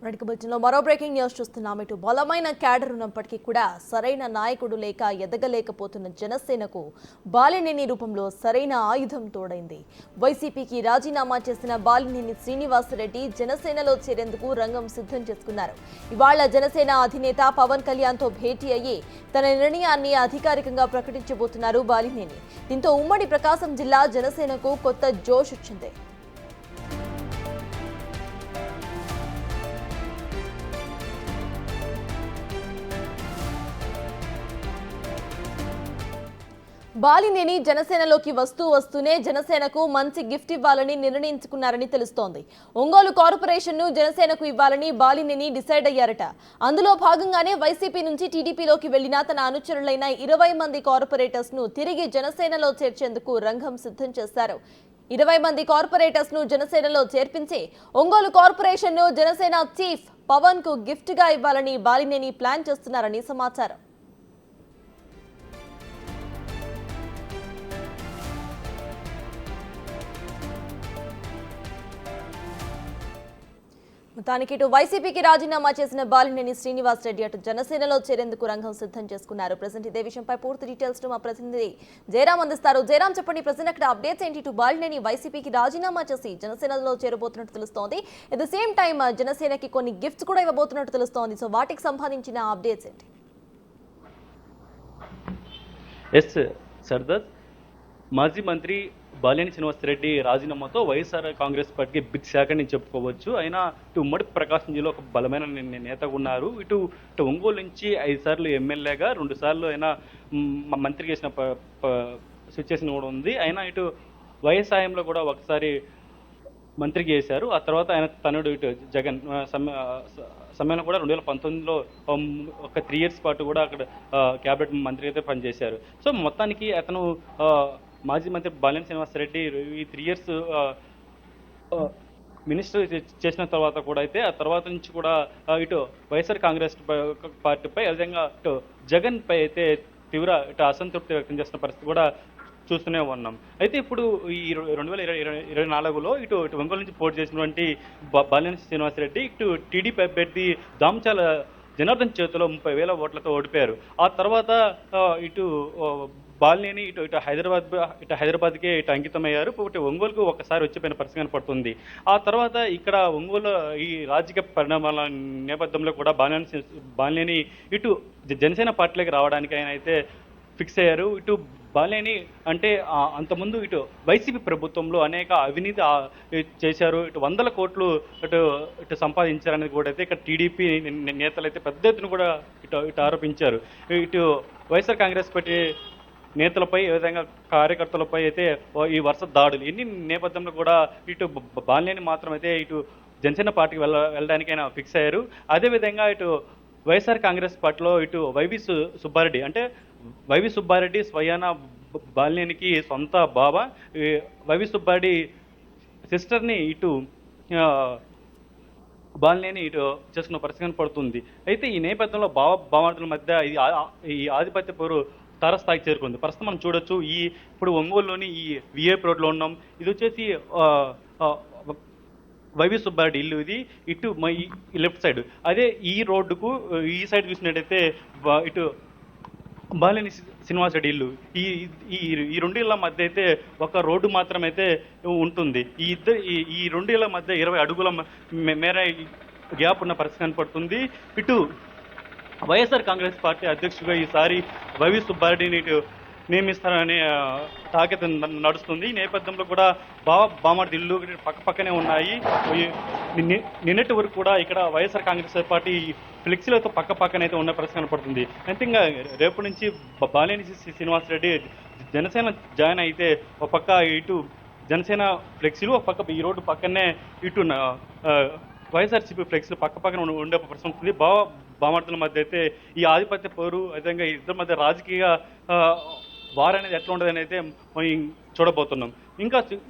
బులెటిన్లో మరో breaking news చూస్తున్నాం. ఇటు బలమైన క్యాడర్ ఉన్నప్పటికీ కూడా సరైన నాయకుడు లేక ఎదగలేకపోతున్న జనసేనకు బాలినేని రూపంలో సరైన ఆయుధం తోడైంది. వైసీపీకి రాజీనామా చేసిన బాలినేని శ్రీనివాసరెడ్డి జనసేనలో చేరేందుకు రంగం సిద్ధం చేసుకున్నారు. ఇవాళ జనసేన అధినేత పవన్ కళ్యాణ్తో భేటీ అయ్యి తన నిర్ణయాన్ని అధికారికంగా ప్రకటించబోతున్నారు బాలినేని. దీంతో ఉమ్మడి ప్రకాశం జిల్లా జనసేనకు కొత్త జోష్ వచ్చింది. బాలినేని జనసేనలోకి వస్తూనే జనసేనకు మంచి గిఫ్ట్ ఇవ్వాలని నిర్ణయించుకున్నారని తెలుస్తోంది. ఒంగోలు కార్పొరేషన్ ను జనసేనకు ఇవ్వాలని బాలినేని డిసైడ్ అయ్యారట. అందులో భాగంగానే వైసీపీ నుంచి టీడీపీలోకి వెళ్లిన తన అనుచరులైన 20 మంది కార్పొరేటర్స్ ను తిరిగి జనసేనలో చేర్చేందుకు రంగం సిద్ధం చేశారు. 20 మంది కార్పొరేటర్స్ ను జనసేనలో చేర్పించి ఒంగోలు కార్పొరేషన్ ను జనసేన చీఫ్ పవన్ కు గిఫ్ట్ గా ఇవ్వాలని బాలినేని ప్లాన్ చేస్తున్నారని సమాచారం. మొత్తానికి ఇటు వైసీపీకి రాజీనామా చేసిన బాలినేని శ్రీనివాసరెడ్డి అటు జనసేనలో చేరేందుకు రంగం సిద్ధం చేసుకున్నారు. ప్రజెంట్ ఇదే విషయంపై పూర్తి డీటెయిల్స్ మా ప్రతినిధి జయరాం అందిస్తారు. జయరాం, చెప్పండి, ప్రజెంట్ అక్కడ అప్డేట్స్ ఏంటి? ఇటు బాలినేని వైసీపీకి రాజీనామా చేసి జనసేనలో చేరబోతున్నట్టు తెలుస్తోంది. ఎట్ ద సేమ్ టైం జనసేనకి కొన్ని గిఫ్ట్స్ కూడా ఇవ్వబోతున్నట్టు తెలుస్తోంది. సో వాటికి సంబంధించిన అప్డేట్స్ ఏంటి? మాజీ మంత్రి బాలినేని శ్రీనివాసరెడ్డి రాజీనామాతో వైఎస్ఆర్ కాంగ్రెస్ పార్టీకి బిగ్ శాఖ అని చెప్పుకోవచ్చు. అయినా ఇటు ఉమ్మడి ప్రకాశం జిల్లా ఒక బలమైన నేతగా ఉన్నారు. ఇటు ఒంగోలు నుంచి 5 సార్లు ఎమ్మెల్యేగా, 2 సార్లు అయినా మంత్రి చేసిన సిచ్యువేషన్ కూడా ఉంది. అయినా ఇటు వైఎస్ హయాంలో కూడా ఒకసారి మంత్రికి చేశారు. ఆ తర్వాత ఆయన తనుడు ఇటు జగన్ సమయంలో కూడా 2019లో ఒక 3 years పాటు కూడా అక్కడ క్యాబినెట్ మంత్రి అయితే పనిచేశారు. సో మొత్తానికి అతను మాజీ మంత్రి బాలినేని శ్రీనివాసరెడ్డి ఈ 3 years మినిస్టర్ చేసిన తర్వాత కూడా అయితే ఆ తర్వాత నుంచి కూడా ఇటు వైఎస్ఆర్ కాంగ్రెస్ పార్టీపై అదేవిధంగా ఇటు జగన్ పై అయితే తీవ్ర ఇటు అసంతృప్తి వ్యక్తం చేస్తున్న పరిస్థితి కూడా చూస్తూనే ఉన్నాం. అయితే ఇప్పుడు ఈ 2024లో ఇటు ఒంగోలు నుంచి పోటీ చేసినటువంటి బాలినేని శ్రీనివాసరెడ్డి ఇటు టీడీపీ అభ్యర్థి దామచాల జనార్దన్ చేతిలో 30,000 ఓట్లతో ఓడిపోయారు. ఆ తర్వాత ఇటు బాలినేని ఇటు హైదరాబాద్కే ఇటు అంకితమయ్యారు. ఇటు ఒంగోలుకు ఒకసారి వచ్చిపోయిన పరిస్థితి కనపడుతుంది. ఆ తర్వాత ఇక్కడ ఒంగోలు ఈ రాజకీయ పరిణామాల నేపథ్యంలో కూడా బాలినేని ఇటు జనసేన పార్టీలోకి రావడానికి ఆయన అయితే ఫిక్స్ అయ్యారు. ఇటు బాలినేని అంటే అంతకుముందు ఇటు వైసీపీ ప్రభుత్వంలో అనేక అవినీతి చేశారు. ఇటు 100 కోట్లు ఇటు సంపాదించారనేది కూడా అయితే ఇక్కడ టీడీపీ నేతలు అయితే పెద్ద ఎత్తున కూడా ఇటు ఆరోపించారు. ఇటు వైఎస్ఆర్ కాంగ్రెస్ పార్టీ నేతలపై, ఏ విధంగా కార్యకర్తలపై అయితే ఈ వరుస దాడులు ఎన్ని నేపథ్యంలో కూడా ఇటు బాలినేని మాత్రం అయితే ఇటు జనసేన పార్టీకి వెళ్ళడానికి ఆయన ఫిక్స్ అయ్యారు. అదేవిధంగా ఇటు వైఎస్ఆర్ కాంగ్రెస్ పార్టీలో ఇటు వైవి సుబ్బారెడ్డి స్వయాన బాలినేనికి సొంత బావ. వైవి సుబ్బారెడ్డి సిస్టర్ని ఇటు బాలినేని ఇటు చేసుకున్న పరిస్థితి పడుతుంది. అయితే ఈ నేపథ్యంలో బావమరుదుల మధ్య ఈ ఆధిపత్య పోరు తారస్థాయికి చేరుకుంది. ప్రస్తుతం మనం చూడొచ్చు, ఇప్పుడు ఒంగోలులోని ఈ విఐపి రోడ్లో ఉన్నాం. ఇది వచ్చేసి వైవి సుబ్బారెడ్డి ఇల్లు. ఇది ఇటు ఈ లెఫ్ట్ సైడ్. అదే ఈ రోడ్డుకు ఈ సైడ్ చూసినట్టయితే ఇటు బాలినేని శ్రీనివాసరెడ్డి ఇల్లు. ఈ 2 ఇళ్ల మధ్య అయితే ఒక రోడ్డు మాత్రమైతే ఉంటుంది. ఈ 2 ఇళ్ల మధ్య 20 అడుగుల మేర గ్యాప్ ఉన్న పరిస్థితి కనపడుతుంది. ఇటు వైఎస్ఆర్ కాంగ్రెస్ పార్టీ అధ్యక్షుడిగా ఈసారి వైవి సుబ్బారెడ్డిని ఇటు నియమిస్తారనే తాకెత నడుస్తుంది. ఈ నేపథ్యంలో కూడా బామర్ది ఇల్లు పక్కనే ఉన్నాయి. నిన్నటి వరకు కూడా ఇక్కడ వైఎస్ఆర్ కాంగ్రెస్ పార్టీ ఫ్లెక్సీలతో పక్కనైతే ఉన్న పరిస్థితి కనపడుతుంది. అయితే ఇంకా రేపు నుంచి బాలినేని శ్రీనివాసరెడ్డి జనసేన జాయిన్ అయితే ఒక పక్క ఇటు జనసేన ఫ్లెక్సీలు, ఒక పక్క ఈ రోడ్డు పక్కనే ఇటు వైఎస్ఆర్సీపీ ఫ్లెక్సీలు పక్కన ఉండే పరిస్థితి ఉంటుంది. బామర్దుల మధ్య అయితే ఈ ఆధిపత్య పోరు, అదేవిధంగా ఇద్దరి మధ్య రాజకీయ వార్ అనేది ఎట్లా ఉండదని అయితే చూడబోతున్నాం.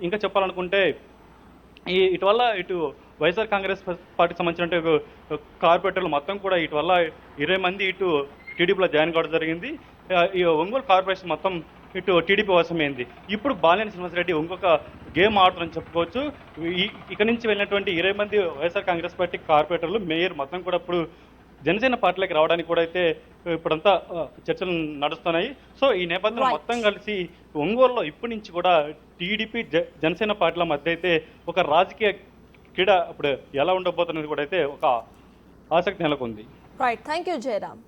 ఇంకా చెప్పాలనుకుంటే ఇటువల్ల ఇటు వైఎస్ఆర్ కాంగ్రెస్ పార్టీకి సంబంధించిన కార్పొరేటర్లు మొత్తం కూడా ఇటువల్ల 20 మంది ఇటు టీడీపీలో జాయిన్ కావడం జరిగింది. ఈ ఒంగోలు కార్పొరేషన్ మొత్తం ఇటు టీడీపీ వశమైంది. ఇప్పుడు బాలినేని శ్రీనివాసరెడ్డి ఇంకొక గేమ్ ఆడుతుందని చెప్పుకోవచ్చు. ఇక నుంచి వెళ్ళినటువంటి 20 మంది వైఎస్ఆర్ కాంగ్రెస్ పార్టీ కార్పొరేటర్లు, మేయర్ మొత్తం కూడా ఇప్పుడు జనసేన పార్టీలోకి రావడానికి కూడా అయితే ఇప్పుడంతా చర్చలు నడుస్తున్నాయి. సో ఈ నేపథ్యంలో Right. మొత్తం కలిసి ఒంగోలులో ఇప్పటి నుంచి కూడా టీడీపీ జనసేన పార్టీల మధ్య అయితే ఒక రాజకీయ క్రీడ ఇప్పుడు ఎలా ఉండబోతున్నది కూడా అయితే ఒక ఆసక్తి నెలకొంది. Right, thank you Jayaram.